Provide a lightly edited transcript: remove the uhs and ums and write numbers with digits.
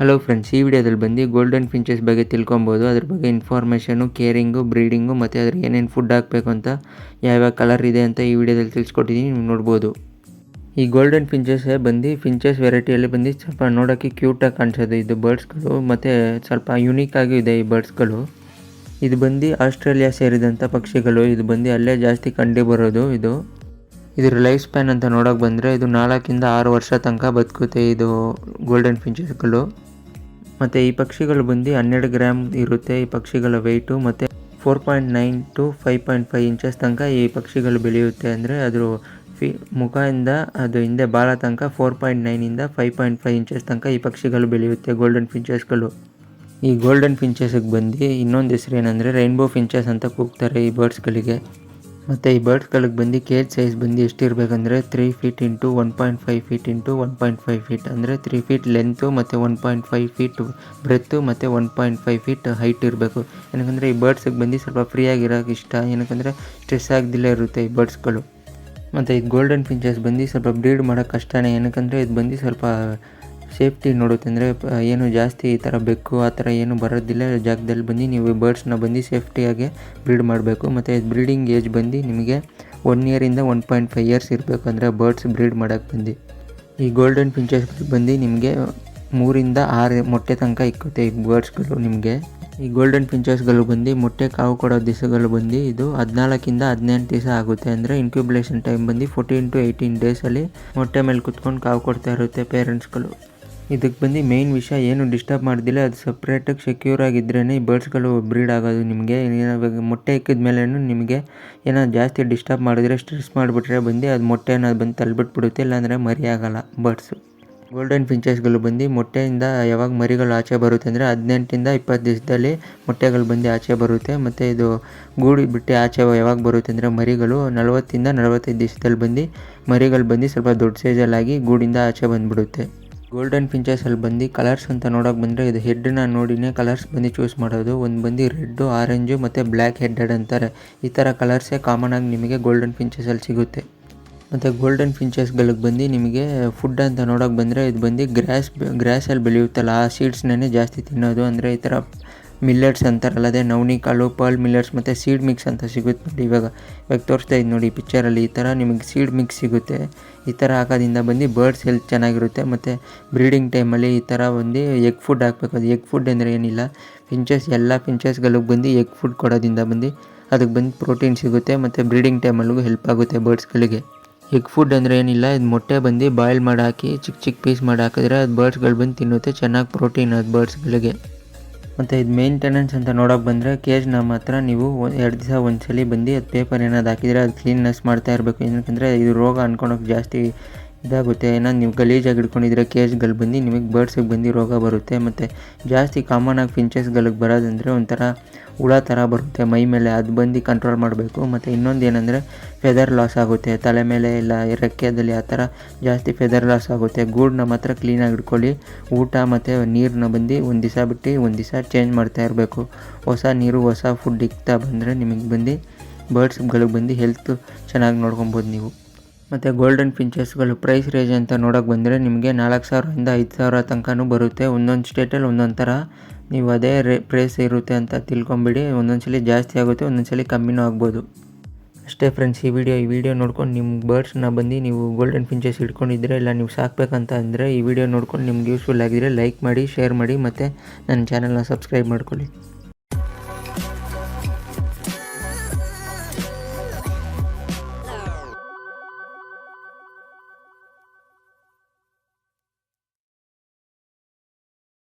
Hello friends, ಈ ವಿಡಿಯೋದಲ್ಲಿ ಬಂದು ಗೋಲ್ಡನ್ ಫಿಂಚಸ್ ಬಗ್ಗೆ ತಿಳ್ಕೊಬೋದು. ಅದ್ರ ಬಗ್ಗೆ ಇನ್ಫಾರ್ಮೇಷನು, ಕೇರಿಂಗು, ಬ್ರೀಡಿಂಗು ಮತ್ತು ಅದ್ರ ಏನೇನು ಫುಡ್ ಹಾಕಬೇಕು ಅಂತ, ಯಾವ್ಯಾವ ಕಲರ್ ಇದೆ ಅಂತ ಈ ವಿಡಿಯೋದಲ್ಲಿ ತಿಳಿಸ್ಕೊಟ್ಟಿದ್ದೀನಿ, ನೀವು ನೋಡ್ಬೋದು. ಈ ಗೋಲ್ಡನ್ ಫಿಂಚಸ್ ಬಂದು ಫಿಂಚಸ್ ವೆರೈಟಿಯಲ್ಲಿ ಬಂದು ಸ್ವಲ್ಪ ನೋಡೋಕ್ಕೆ ಕ್ಯೂಟಾಗಿ ಕಾಣಿಸೋದು ಇದು ಬರ್ಡ್ಸ್ಗಳು, ಮತ್ತು ಸ್ವಲ್ಪ ಯುನೀಕಾಗಿ ಇದೆ ಈ ಬರ್ಡ್ಸ್ಗಳು. ಇದು ಬಂದು ಆಸ್ಟ್ರೇಲಿಯಾ ಸೇರಿದಂಥ ಪಕ್ಷಿಗಳು. ಇದು ಬಂದು ಅಲ್ಲೇ ಜಾಸ್ತಿ ಕಂಡು ಬರೋದು. ಇದ್ರ ಲೈಫ್ ಸ್ಪ್ಯಾನ್ ಅಂತ ನೋಡೋಕೆ ಬಂದರೆ ಇದು 4 ಇಂದ 6 ವರ್ಷ ತನಕ ಬದುಕುತ್ತೆ ಇದು ಗೋಲ್ಡನ್ ಫಿಂಚಸ್ಗಳು. ಮತ್ತು ಈ ಪಕ್ಷಿಗಳು ಬಂದು 12 ಗ್ರಾಮ್ ಇರುತ್ತೆ ಈ ಪಕ್ಷಿಗಳ ವೆಯ್ಟು. ಮತ್ತು 4.9 to 5.5 ಇಂಚಸ್ ತನಕ ಈ ಪಕ್ಷಿಗಳು ಬೆಳೆಯುತ್ತೆ. ಅಂದರೆ ಅದ್ರ ಮುಖದಿಂದ ಅದು ಹಿಂದೆ ಬಾಲ ತನಕ 4.9 ಇಂದ 5.5 ಇಂಚಸ್ ತನಕ ಈ ಪಕ್ಷಿಗಳು ಬೆಳೆಯುತ್ತೆ ಗೋಲ್ಡನ್ ಫಿಂಚಸ್ಗಳು. ಈ ಗೋಲ್ಡನ್ ಫಿಂಚಸ್ಗೆ ಬಂದು ಇನ್ನೊಂದು ಹೆಸರು ಏನಂದರೆ ರೈನ್ಬೋ ಫಿಂಚಸ್ ಅಂತ ಕೂಗ್ತಾರೆ ಈ ಬರ್ಡ್ಸ್ಗಳಿಗೆ. ಮತ್ತು ಈ ಬರ್ಡ್ಸ್ಗಳಿಗೆ ಬಂದು ಕೇಜ್ ಸೈಜ್ ಬಂದು ಎಷ್ಟಿರಬೇಕಂದ್ರೆ 3 feet into 1.5 feet into 1.5 feet, ಅಂದರೆ 3 feet ಲೆಂತು ಮತ್ತು 1.5 feet ಬ್ರೆತ್ತು ಮತ್ತು 1.5 feet ಹೈಟ್ ಇರಬೇಕು. ಏನಕ್ಕಂದರೆ ಈ ಬರ್ಡ್ಸಿಗೆ ಬಂದು ಸ್ವಲ್ಪ ಫ್ರೀಯಾಗಿರೋಕೆ ಇಷ್ಟ, ಏನಕ್ಕಂದರೆ ಸ್ಟ್ರೆಸ್ ಆಗದಿಲ್ಲೇ ಇರುತ್ತೆ ಈ ಬರ್ಡ್ಸ್ಗಳು. ಮತ್ತು ಈ ಗೋಲ್ಡನ್ ಫಿಂಚಸ್ ಬಂದು ಸ್ವಲ್ಪ ಬ್ರೀಡ್ ಮಾಡೋಕ್ಕೆ ಕಷ್ಟನೇ, ಏನಕ್ಕಂದರೆ ಇದು ಬಂದು ಸ್ವಲ್ಪ ಸೇಫ್ಟಿ ನೋಡುತ್ತೆ. ಅಂದರೆ ಏನು ಜಾಸ್ತಿ ಈ ಥರ ಬೆಕ್ಕು ಆ ಥರ ಏನು ಬರೋದಿಲ್ಲ ಜಾಗದಲ್ಲಿ ಬಂದು ನೀವು ಬರ್ಡ್ಸ್ನ ಬಂದು ಸೇಫ್ಟಿಯಾಗಿ ಬ್ರೀಡ್ ಮಾಡಬೇಕು. ಮತ್ತು ಬ್ರೀಡಿಂಗ್ ಏಜ್ ಬಂದು ನಿಮಗೆ 1 year ಇಂದ 1.5 years ಇರಬೇಕು, ಅಂದರೆ ಬರ್ಡ್ಸ್ ಬ್ರೀಡ್ ಮಾಡೋಕ್ಕೆ ಬಂದು. ಈ ಗೋಲ್ಡನ್ ಫಿಂಚಸ್ಗಳು ಬಂದು ನಿಮಗೆ 3 ಇಂದ 6 ಮೊಟ್ಟೆ ತನಕ ಇಕ್ಕುತ್ತೆ ಈ ಬರ್ಡ್ಸ್ಗಳು ನಿಮಗೆ. ಈ ಗೋಲ್ಡನ್ ಫಿಂಚಸ್ಗಳು ಬಂದು ಮೊಟ್ಟೆ ಕಾವು ಕೊಡೋ ದಿವಸಗಳು ಬಂದು ಇದು 14 ಇಂದ 18 ದಿವಸ ಆಗುತ್ತೆ. ಅಂದರೆ ಇನ್ಕ್ಯುಬೇಷನ್ ಟೈಮ್ ಬಂದು 14 to 18 ಡೇಸಲ್ಲಿ ಮೊಟ್ಟೆ ಮೇಲೆ ಕುತ್ಕೊಂಡು ಕಾವು ಕೊಡ್ತಾ ಇರುತ್ತೆ ಪೇರೆಂಟ್ಸ್ಗಳು. ಇದಕ್ಕೆ ಬಂದು ಮೇಯ್ನ್ ವಿಷಯ ಏನು ಡಿಸ್ಟರ್ಬ್ ಮಾಡೋದಿಲ್ಲ, ಅದು ಸಪ್ರೇಟಾಗಿ ಸೆಕ್ಯೂರ್ ಆಗಿದ್ರೇ ಈ ಬರ್ಡ್ಸ್ಗಳು ಬ್ರೀಡ್ ಆಗೋದು. ನಿಮಗೆ ಮೊಟ್ಟೆ ಇಕ್ಕಿದ ಮೇಲೆ ನಿಮಗೆ ಏನಾದ್ರು ಜಾಸ್ತಿ ಡಿಸ್ಟರ್ಬ್ ಮಾಡಿದ್ರೆ, ಸ್ಟ್ರೆಸ್ ಮಾಡಿಬಿಟ್ರೆ ಬಂದು ಅದು ಮೊಟ್ಟೆನ ಬಂದು ತಳ್ಳಿಬಿಟ್ಬಿಡುತ್ತೆ, ಇಲ್ಲಾಂದರೆ ಮರಿ ಆಗೋಲ್ಲ ಬರ್ಡ್ಸು. ಗೋಲ್ಡನ್ ಫಿಂಚಸ್ಗಳು ಬಂದು ಮೊಟ್ಟೆಯಿಂದ ಯಾವಾಗ ಮರಿಗಳು ಆಚೆ ಬರುತ್ತೆ ಅಂದರೆ 18 ಇಂದ 20 ದಿವಸದಲ್ಲಿ ಮೊಟ್ಟೆಗಳು ಬಂದು ಆಚೆ ಬರುತ್ತೆ. ಮತ್ತು ಇದು ಗೂಡು ಬಿಟ್ಟು ಆಚೆ ಯಾವಾಗ ಬರುತ್ತೆ ಅಂದರೆ ಮರಿಗಳು 40 ಇಂದ 45 ದಿವಸದಲ್ಲಿ ಬಂದು ಮರಿಗಳು ಬಂದು ಸ್ವಲ್ಪ ದೊಡ್ಡ ಸೈಜಲ್ಲಾಗಿ ಗೂಡಿಂದ ಆಚೆ ಬಂದುಬಿಡುತ್ತೆ. ಗೋಲ್ಡನ್ ಫಿಂಚಸಲ್ಲಿ ಬಂದು ಕಲರ್ಸ್ ಅಂತ ನೋಡೋಕೆ ಬಂದರೆ ಇದು ಹೆಡ್ನ ನೋಡಿನೇ ಕಲರ್ಸ್ ಬಂದು ಚೂಸ್ ಮಾಡೋದು. ಒಂದು ಬಂದು ರೆಡ್ಡು, ಆರೆಂಜು ಮತ್ತು ಬ್ಲ್ಯಾಕ್ ಹೆಡ್ಡೆಡ್ ಅಂತಾರೆ. ಈ ಥರ ಕಲರ್ಸೇ ಕಾಮನಾಗಿ ನಿಮಗೆ ಗೋಲ್ಡನ್ ಫಿಂಚಸಲ್ಲಿ ಸಿಗುತ್ತೆ. ಮತ್ತು ಗೋಲ್ಡನ್ ಫಿಂಚಸ್ಗಳಿಗೆ ಬಂದು ನಿಮಗೆ ಫುಡ್ ಅಂತ ನೋಡೋಕೆ ಬಂದರೆ ಇದು ಬಂದು ಗ್ರ್ಯಾಸಲ್ಲಿ ಬೆಳೆಯುತ್ತಲ್ಲ ಆ ಸೀಡ್ಸ್ನೇ ಜಾಸ್ತಿ ತಿನ್ನೋದು. ಅಂದರೆ ಈ ಥರ ಮಿಲ್ಲೆಟ್ಸ್ ಅಂತಾರಲ್ಲ, ಅದೇ ನವಣಿ ಕಾಳು, ಪರ್ಲ್ ಮಿಲ್ಲೆಟ್ಸ್ ಮತ್ತು ಸೀಡ್ ಮಿಕ್ಸ್ ಅಂತ ಸಿಗುತ್ತೆ ನೋಡಿ. ಇವಾಗ ತೋರಿಸ್ತಾ ಇದ್ದು ನೋಡಿ ಪಿಕ್ಚರಲ್ಲಿ, ಈ ಥರ ನಿಮಗೆ ಸೀಡ್ ಮಿಕ್ಸ್ ಸಿಗುತ್ತೆ. ಈ ಥರ ಹಾಕೋದ್ರಿಂದ ಬಂದು ಬರ್ಡ್ಸ್ ಹೆಲ್ತ್ ಚೆನ್ನಾಗಿರುತ್ತೆ. ಮತ್ತು ಬ್ರೀಡಿಂಗ್ ಟೈಮಲ್ಲಿ ಈ ಥರ ಬಂದು ಎಗ್ ಫುಡ್ ಹಾಕಬೇಕು. ಅದು ಎಗ್ ಫುಡ್ ಅಂದರೆ ಏನಿಲ್ಲ, ಎಲ್ಲ ಫಿಂಚಸ್ಗಳಿಗೆ ಬಂದು ಎಗ್ ಫುಡ್ ಕೊಡೋದ್ರಿಂದ ಬಂದು ಅದಕ್ಕೆ ಬಂದು ಪ್ರೋಟೀನ್ ಸಿಗುತ್ತೆ. ಮತ್ತು ಬ್ರೀಡಿಂಗ್ ಟೈಮಲ್ಲಿಗೂ ಹೆಲ್ಪ್ ಆಗುತ್ತೆ ಬರ್ಡ್ಸ್ಗಳಿಗೆ. ಎಗ್ ಫುಡ್ ಅಂದರೆ ಏನಿಲ್ಲ, ಇದು ಮೊಟ್ಟೆ ಬಂದು ಬಾಯ್ಲ್ ಮಾಡಿ ಹಾಕಿ ಚಿಕ್ಕ ಪೀಸ್ ಮಾಡಿ ಹಾಕಿದ್ರೆ ಅದು ಬರ್ಡ್ಸ್ಗಳು ಬಂದು ತಿನ್ನುತ್ತೆ, ಚೆನ್ನಾಗಿ ಪ್ರೋಟೀನ್ ಅದು ಬರ್ಡ್ಸ್ಗಳಿಗೆ. ಮತ್ತು ಇದು ಮೇಂಟೆನೆನ್ಸ್ ಅಂತ ನೋಡೋಕೆ ಬಂದರೆ ಕೇಜ್ನ ಮಾತ್ರ ನೀವು 2 ದಿವಸ ಒಂದ್ಸಲಿ ಬಂದು ಅದು ಪೇಪರ್ ಏನಾದ್ರು ಹಾಕಿದರೆ ಅದು ಕ್ಲೀನ್ನೆಸ್ ಮಾಡ್ತಾ ಇರಬೇಕು. ಏನಕ್ಕಂದರೆ ಇದು ರೋಗ ಅಂದ್ಕೊಳೋಕೆ ಜಾಸ್ತಿ ಇದಾಗುತ್ತೆ. ಏನಾದ್ರು ನೀವು ಗಲೀಜಾಗಿ ಹಿಡ್ಕೊಂಡಿದ್ರೆ ಕೇಜ್ಗಳು ಬಂದು ನಿಮಗೆ ಬರ್ಡ್ಸಿಗೆ ಬಂದು ರೋಗ ಬರುತ್ತೆ. ಮತ್ತು ಜಾಸ್ತಿ ಕಾಮನಾಗಿ ಫಿಂಚಸ್ಗಳಿಗೆ ಬರೋದಂದರೆ ಒಂಥರ ಹುಳ ಥರ ಬರುತ್ತೆ ಮೈ ಮೇಲೆ, ಅದು ಬಂದು ಕಂಟ್ರೋಲ್ ಮಾಡಬೇಕು. ಮತ್ತು ಇನ್ನೊಂದು ಏನಂದರೆ ಫೆದರ್ ಲಾಸ್ ಆಗುತ್ತೆ ತಲೆ ಮೇಲೆ ಇಲ್ಲ ರೆಕ್ಕೆದಲ್ಲಿ, ಆ ಥರ ಜಾಸ್ತಿ ಫೆದರ್ ಲಾಸ್ ಆಗುತ್ತೆ. ಗೂಡನ್ನ ಮಾತ್ರ ಕ್ಲೀನಾಗಿ ಹಿಡ್ಕೊಳ್ಳಿ. ಊಟ ಮತ್ತು ನೀರನ್ನ ಬಂದು ಒಂದು ದಿವಸ ಬಿಟ್ಟು ಒಂದು ದಿವಸ ಚೇಂಜ್ ಮಾಡ್ತಾ ಇರಬೇಕು. ಹೊಸ ನೀರು ಹೊಸ ಫುಡ್ ಇಕ್ತಾ ಬಂದರೆ ನಿಮಗೆ ಬಂದು ಬರ್ಡ್ಸ್ಗಳಿಗೆ ಬಂದು ಹೆಲ್ತ್ ಚೆನ್ನಾಗಿ ನೋಡ್ಕೊಬೋದು ನೀವು. ಮತ್ತು ಗೋಲ್ಡನ್ ಫಿಂಚಸ್ಗಳು ಪ್ರೈಸ್ ರೇಂಜ್ ಅಂತ ನೋಡೋಕೆ ಬಂದರೆ ನಿಮಗೆ 4,000 ಇಂದ 5,000 ತನಕನೂ ಬರುತ್ತೆ. ಒಂದೊಂದು ಸ್ಟೇಟಲ್ಲಿ ಒಂದೊಂದು ಥರ ನೀವು ಅದೇ ಪ್ರೈಸ್ ಇರುತ್ತೆ ಅಂತ ತಿಳ್ಕೊಂಬಿಡಿ. ಒಂದೊಂದು ಸಲ ಜಾಸ್ತಿ ಆಗುತ್ತೆ, ಒಂದೊಂದು ಸಲ ಕಮ್ಮಿನೂ ಆಗ್ಬೋದು. ಅಷ್ಟೇ ಫ್ರೆಂಡ್ಸ್, ಈ ವಿಡಿಯೋ ನೋಡ್ಕೊಂಡು ನಿಮ್ಮ ಬರ್ಡ್ಸ್ನ ಬಂದು ನೀವು ಗೋಲ್ಡನ್ ಫಿಂಚಸ್ ಇಟ್ಕೊಂಡಿದ್ರೆ ಇಲ್ಲ ನೀವು ಸಾಕಬೇಕಂತ ಅಂದರೆ ಈ ವಿಡಿಯೋ ನೋಡ್ಕೊಂಡು ನಿಮ್ಗೆ ಯೂಸ್ಫುಲ್ ಆಗಿದ್ರೆ ಲೈಕ್ ಮಾಡಿ, ಶೇರ್ ಮಾಡಿ ಮತ್ತು ನನ್ನ ಚಾನಲ್ನ ಸಬ್ಸ್ಕ್ರೈಬ್ ಮಾಡ್ಕೊಳ್ಳಿ.